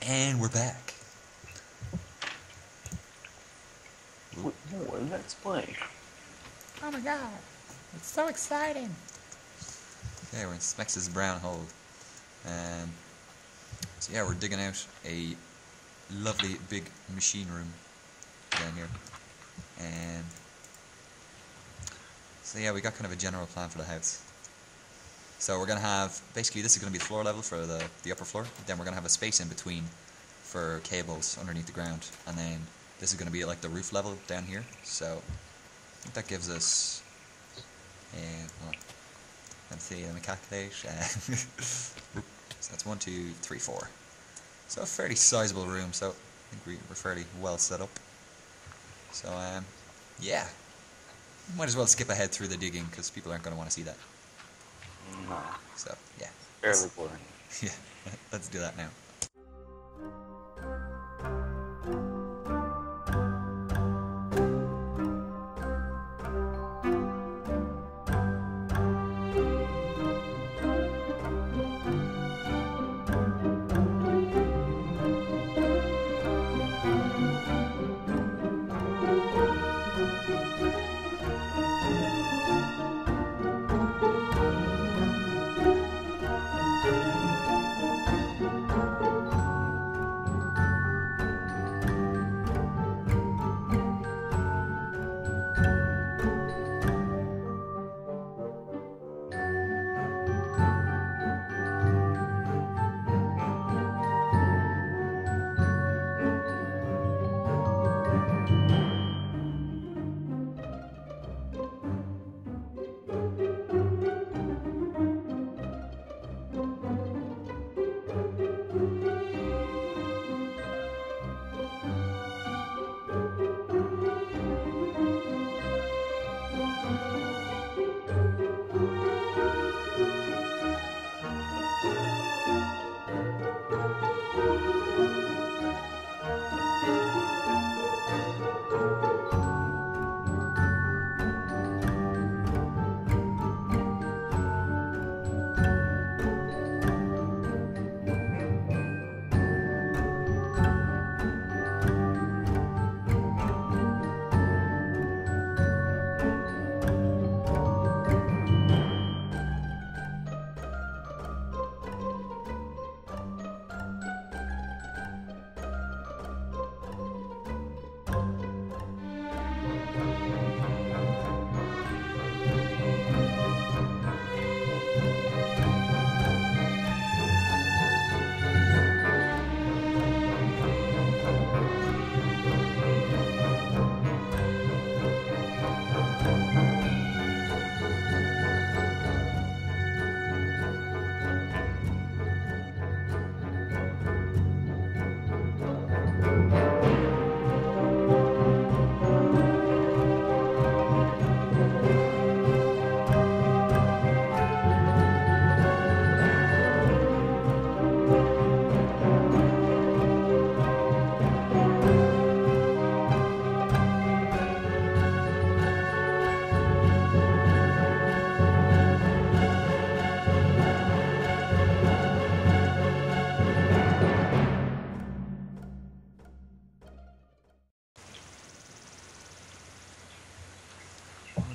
And we're back. Let's play. Oh my god, it's so exciting. Okay, we're in SmexxarN's brown hole. So yeah, we're digging out a lovely big machine room down here. So yeah, we got kind of a general plan for the house. So we're going to have, basically this is going to be the floor level for the upper floor, then we're going to have a space in between for cables underneath the ground, and then this is going to be like the roof level down here. So I think that gives us, let's see, let me calculate, so that's 1, 2, 3, 4. So a fairly sizable room, so I think we're fairly well set up. So yeah, might as well skip ahead through the digging because people aren't going to want to see that. No. So yeah, Fairly boring. Yeah, let's do that now.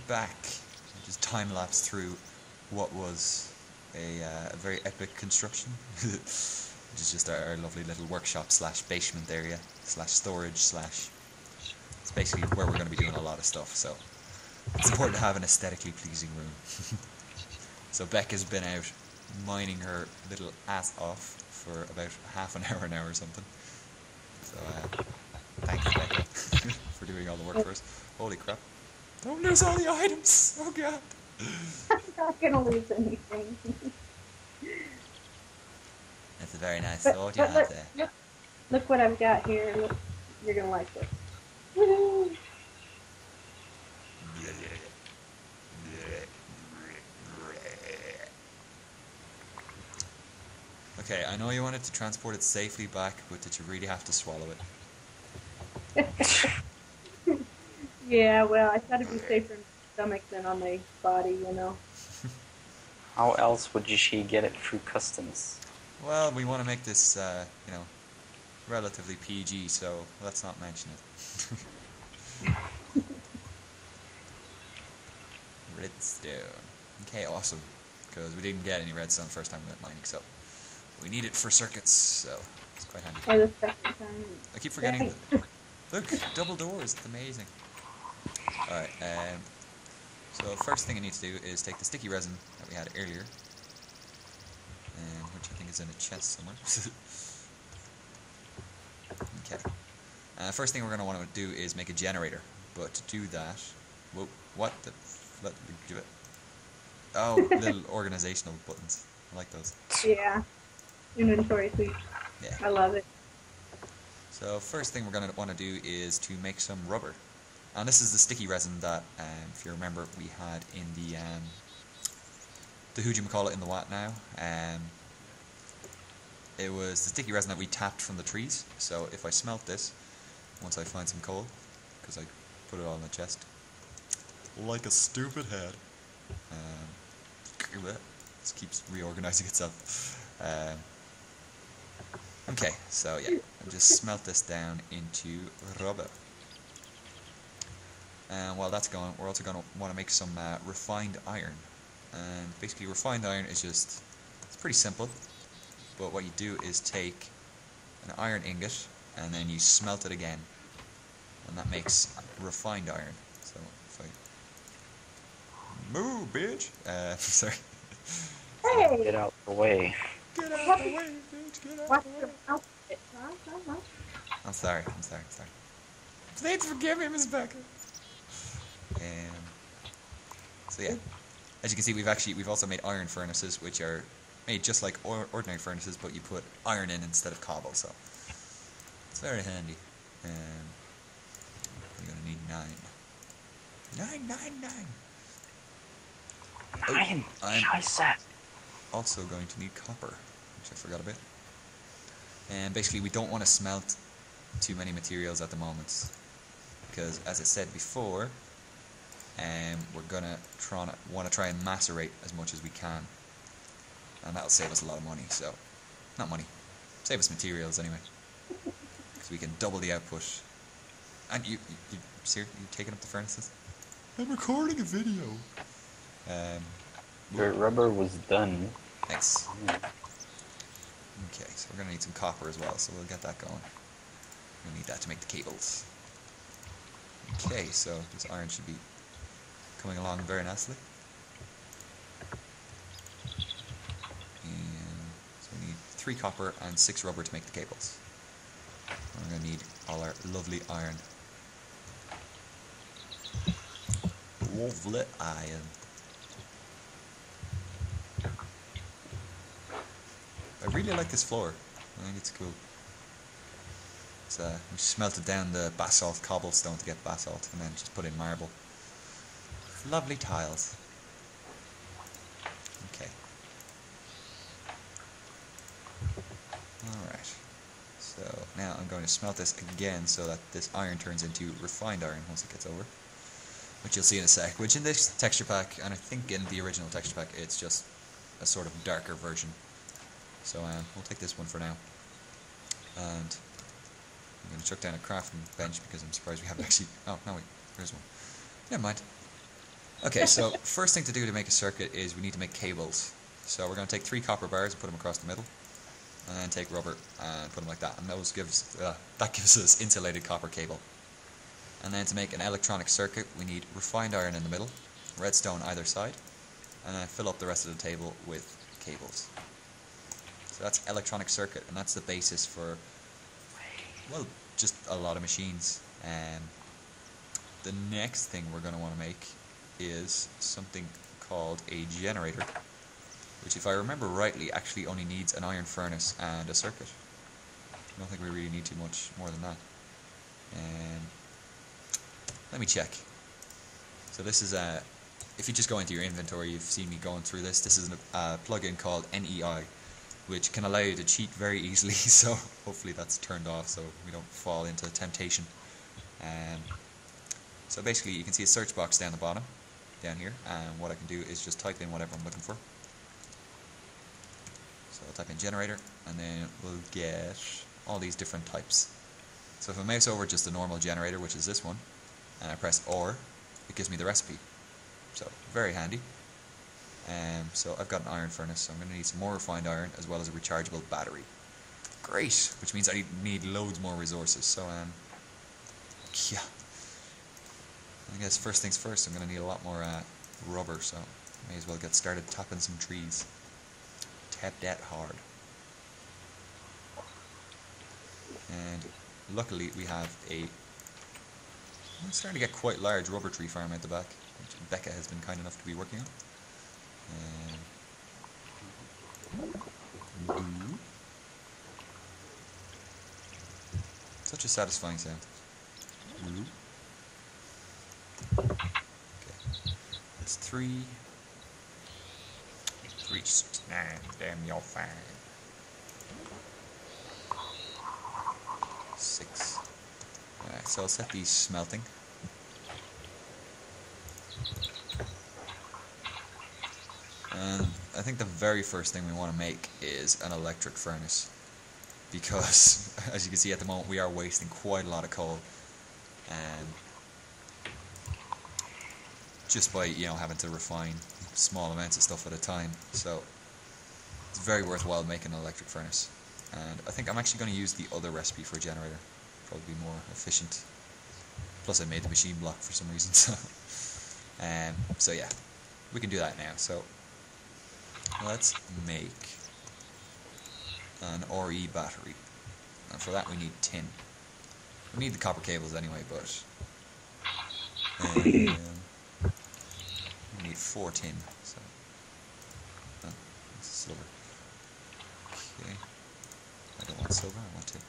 Back, just time-lapse through what was a very epic construction, which is just our lovely little workshop slash basement area slash storage slash, it's basically where we're going to be doing a lot of stuff, so it's important to have an aesthetically pleasing room. So Beck has been out mining her little ass off for about half an hour now or something, so thanks Beck for doing all the work for us. Holy crap. Don't lose all the items! Oh god! I'm not gonna lose anything. That's a very nice sword you have there. Look what I've got here. Look, you're gonna like this. Woohoo! Okay, I know you wanted to transport it safely back, but did you really have to swallow it? Yeah, well, I thought it'd be safer in the stomach than on my body, you know. How else would she get it through customs? Well, we want to make this, relatively PG, so let's not mention it. Redstone. Okay, awesome. Because we didn't get any redstone the first time we went mining, so we need it for circuits, so it's quite handy. Or the second time. I keep forgetting. Look, double doors. It's amazing. Alright, so first thing I need to do is take the sticky resin that we had earlier, which I think is in a chest somewhere. Okay. First thing we're going to want to do is make a generator, but to do that, whoa, what the? Let me give it. Oh, little organizational buttons. I like those. Yeah. Inventory sweep. Yeah. I love it. So first thing we're going to want to do is to make some rubber. And this is the sticky resin that, if you remember, we had in the who'd-you-call-it in the what now. It was the sticky resin that we tapped from the trees. So if I smelt this, once I find some coal, because I put it all in the chest, like a stupid head. This keeps reorganizing itself. Okay, so yeah, I'll just smelt this down into rubber. And while that's going, we're also going to want to make some refined iron. And basically refined iron is just, it's pretty simple. But what you do is take an iron ingot and then you smelt it again. And that makes refined iron. So if I move, bitch! Sorry. Hey! Get out the way. Get out the way, bitch! Get out Watch the your way! outfit. I'm sorry. Please forgive me, Miss Becker. So yeah, as you can see, we've also made iron furnaces, which are made just like ordinary furnaces, but you put iron in instead of cobble. So it's very handy. We're gonna need 9. I'm also going to need copper, which I forgot about. And basically, we don't want to smelt too many materials at the moment, because as I said before, we're gonna want to try and macerate as much as we can, and that'll save us a lot of money. So, not money, save us materials anyway, because we can double the output. And you taking up the furnaces? I'm recording a video. Your rubber was done. Thanks. Okay, so we're gonna need some copper as well, so we'll get that going. We'll need that to make the cables. Okay, so this iron should be coming along very nicely. And so we need 3 copper and 6 rubber to make the cables. We're going to need all our lovely iron. Lovely iron. I really like this floor. I think it's cool. It's, we smelted down the basalt cobblestone to get basalt, and then just put in marble. Lovely tiles. Okay. Alright. So now I'm going to smelt this again so that this iron turns into refined iron once it gets over. Which you'll see in a sec. Which in this texture pack, and I think in the original texture pack, it's just a sort of darker version. So we'll take this one for now. And I'm going to chuck down a crafting bench because I'm surprised we haven't actually... Oh, no wait, there's one. Never mind. Okay, so first thing to do to make a circuit is we need to make cables. So we're going to take 3 copper bars and put them across the middle. And then take rubber and put them like that. And that gives us insulated copper cable. And then to make an electronic circuit, we need refined iron in the middle, redstone either side, and then fill up the rest of the table with cables. So that's electronic circuit, and that's the basis for, well, just a lot of machines. The next thing we're going to want to make is something called a generator, which, if I remember rightly, actually only needs an iron furnace and a circuit. I don't think we really need too much more than that. Let me check. So this is if you just go into your inventory, you've seen me going through this. This is a plugin called NEI, which can allow you to cheat very easily. So hopefully that's turned off so we don't fall into temptation. So basically, you can see a search box down the bottom, down here, and what I can do is just type in whatever I'm looking for. So I'll type in generator, and then we'll get all these different types. So if I mouse over just a normal generator, which is this one, and I press OR, it gives me the recipe. So very handy. So I've got an iron furnace, so I'm going to need some more refined iron as well as a rechargeable battery. Great, which means I need loads more resources. So yeah, I guess first things first, I'm going to need a lot more rubber, so may as well get started tapping some trees. Tap that hard. And luckily we have I'm starting to get quite large rubber tree farm at the back, which Becca has been kind enough to be working on. Ooh. Such a satisfying sound. Ooh. Okay. That's 3. 3, 6, 9. Damn, you're fine. 6. Alright, so I'll set these smelting. And I think the very first thing we want to make is an electric furnace, because as you can see at the moment we are wasting quite a lot of coal, and just by having to refine small amounts of stuff at a time. So it's very worthwhile making an electric furnace, and I think I'm actually going to use the other recipe for a generator. Probably be more efficient. Plus I made the machine block for some reason, so yeah, we can do that now. So let's make an RE battery, and for that we need tin. We need the copper cables anyway, but we need 4 tin. So that's silver. Okay, I don't want silver, I want tin.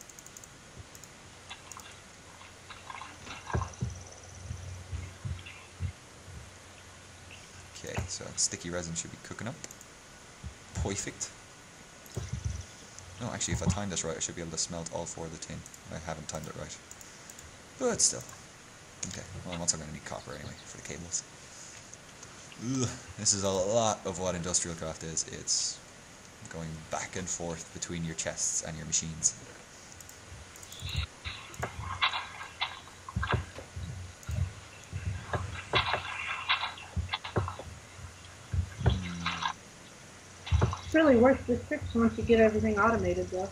Okay, so that sticky resin should be cooking up. Perfect. No, actually, if I timed this right, I should be able to smelt all 4 of the tin. I haven't timed it right. But still. Okay, well, I'm also going to need copper anyway for the cables. Ugh, this is a lot of what industrial craft is. It's going back and forth between your chests and your machines. It's really worth the 6 once you get everything automated, though.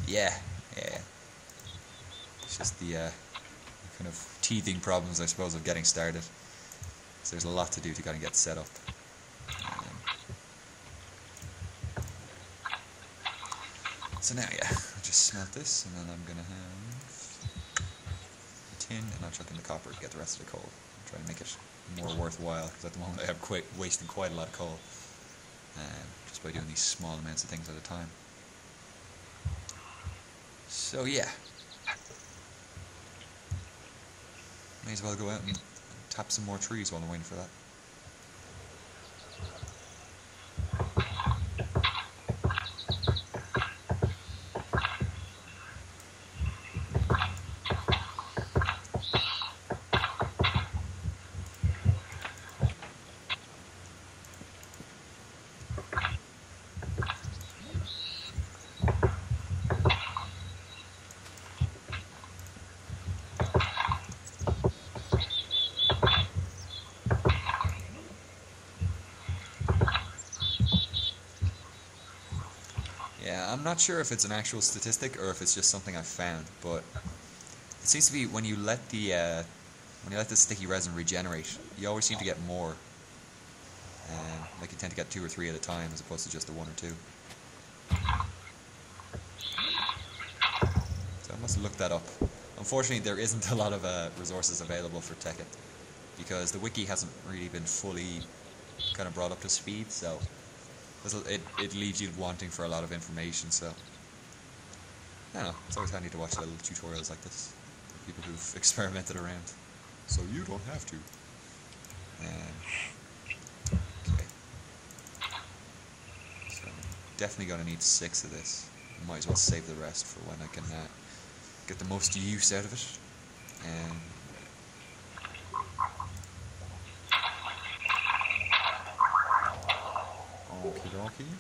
Yeah. It's just the kind of teething problems, I suppose, of getting started. So there's a lot to do to kind of get set up. So now, yeah, I'll just smelt this, and then I'm going to have the tin, and I'll chuck in the copper to get the rest of the coal. Try to make it more worthwhile, because at the moment I have wasting quite a lot of coal. Just by doing these small amounts of things at a time. So yeah, may as well go out and tap some more trees while I'm waiting for that. I'm not sure if it's an actual statistic or if it's just something I've found, but it seems to be when you let the sticky resin regenerate, you always seem to get more. Like you tend to get 2 or 3 at a time as opposed to just the 1 or 2. So I must look that up. Unfortunately, there isn't a lot of resources available for Tekkit, because the wiki hasn't really been fully kind of brought up to speed, so it leaves you wanting for a lot of information. So I don't know, it's always handy to watch little tutorials like this, people who've experimented around, so you don't have to. Okay, so I'm definitely going to need 6 of this. Might as well save the rest for when I can get the most use out of it. Okie dokie.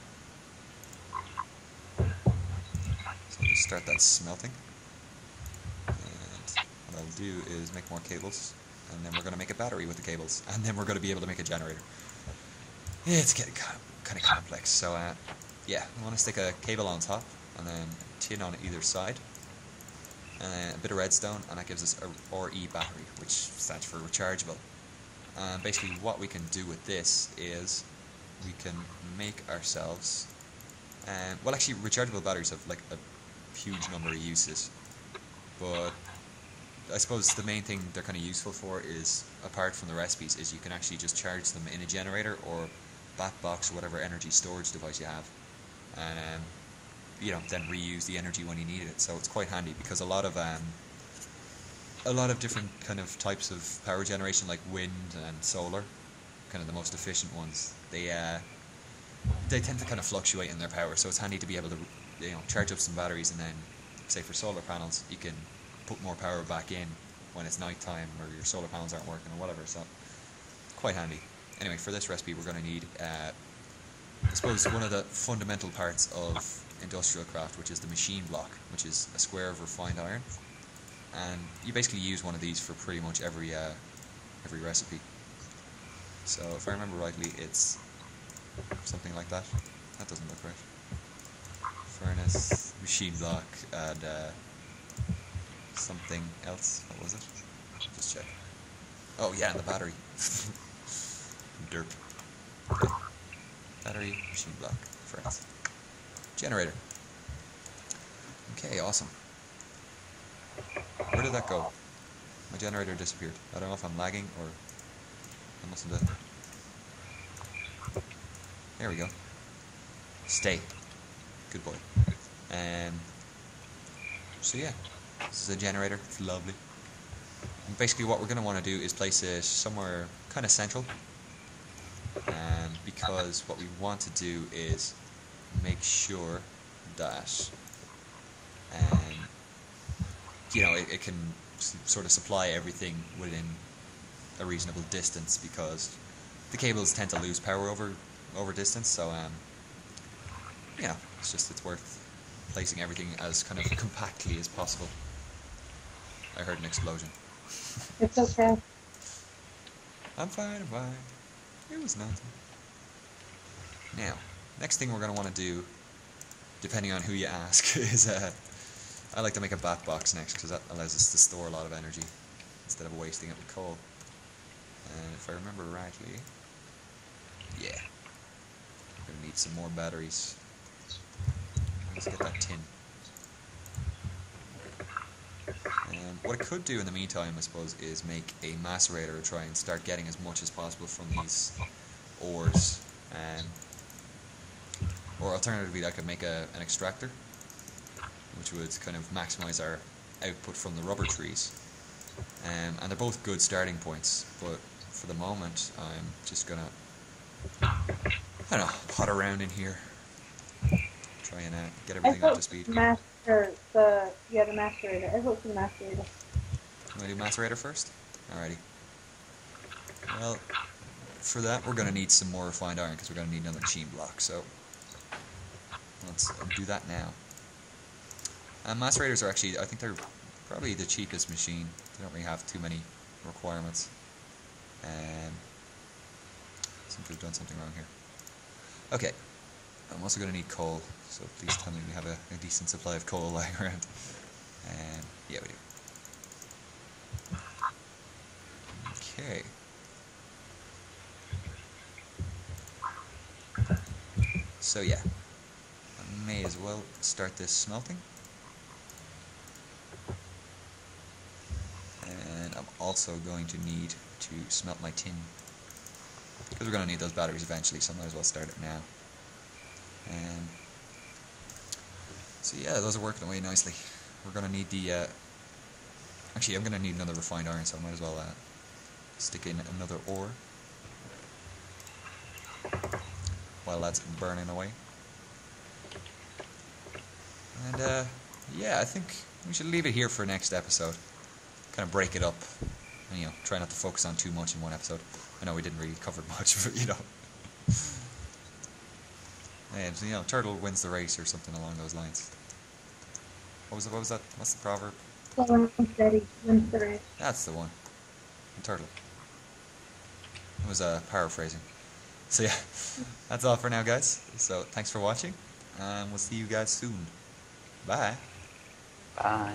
So start that smelting. And what I'll do is make more cables, and then we're going to make a battery with the cables, and then we're going to be able to make a generator. Yeah, it's getting kind of complex. So yeah, I want to stick a cable on top, and then a tin on either side, and then a bit of redstone, and that gives us a RE battery, which stands for rechargeable. And basically what we can do with this is we can make ourselves, well, actually rechargeable batteries have like a huge number of uses, but I suppose the main thing they're kind of useful for is, apart from the recipes, is you can actually just charge them in a generator or bat box or whatever energy storage device you have, and you know, then reuse the energy when you need it. So it's quite handy, because a lot of different kind of types of power generation, like wind and solar, kind of the most efficient ones, they tend to kind of fluctuate in their power. So it's handy to be able to, you know, charge up some batteries, and then, say for solar panels, you can put more power back in when it's night time or your solar panels aren't working or whatever. So quite handy. Anyway, for this recipe we're going to need, I suppose, one of the fundamental parts of industrial craft, which is the machine block, which is a square of refined iron, and you basically use one of these for pretty much every recipe. So if I remember rightly, it's something like that. That doesn't look right. Furnace, machine block, and something else. What was it? Just check. Oh yeah, and the battery. Derp. Okay. Battery, machine block, furnace, generator. Okay, awesome. Where did that go? My generator disappeared. I don't know if I'm lagging or I mustn't have. There we go. Stay. Good boy. So yeah, this is a generator. It's lovely. And basically what we're going to want to do is place it somewhere kind of central, because what we want to do is make sure that you know, it can sort of supply everything within a reasonable distance, because the cables tend to lose power over distance. So you know, it's worth placing everything as kind of compactly as possible. I heard an explosion. It's okay. I'm fine. It was nothing. Now, next thing we're going to want to do, depending on who you ask, is I like to make a bat box next, because that allows us to store a lot of energy instead of wasting it with coal. And if I remember rightly, yeah, we're going to need some more batteries. Let's get that tin. And what I could do in the meantime, I suppose, is make a macerator and try and start getting as much as possible from these ores. Or alternatively, I could make an extractor, which would kind of maximize our output from the rubber trees. And they're both good starting points, but for the moment I'm just gonna, I don't know, pot around in here, try and get everything up to speed. The macerator. I hope the macerator. You want to do macerator first? Alrighty. Well, for that we're gonna need some more refined iron, because we're gonna need another machine block. So let's do that now. Macerators are actually, I think they're probably the cheapest machine. They don't really have too many requirements. I think we've done something wrong here. Okay, I'm also going to need coal, so please tell me we have a decent supply of coal lying around. Yeah, we do. Okay. So yeah, I may as well start this smelting. And I'm also going to need to smelt my tin, because we're going to need those batteries eventually, so I might as well start it now. So yeah, those are working away nicely. We're going to need the... actually, I'm going to need another refined iron, so I might as well stick in another ore while that's burning away. And yeah, I think we should leave it here for next episode. Kind of break it up, and, you know, try not to focus on too much in one episode. I know we didn't really cover much, but you know. And, you know, turtle wins the race or something along those lines. What was that? What's the proverb? Slow and steady wins the race. That's the one. The turtle. It was paraphrasing. So yeah, that's all for now, guys. So thanks for watching, and we'll see you guys soon. Bye. Bye.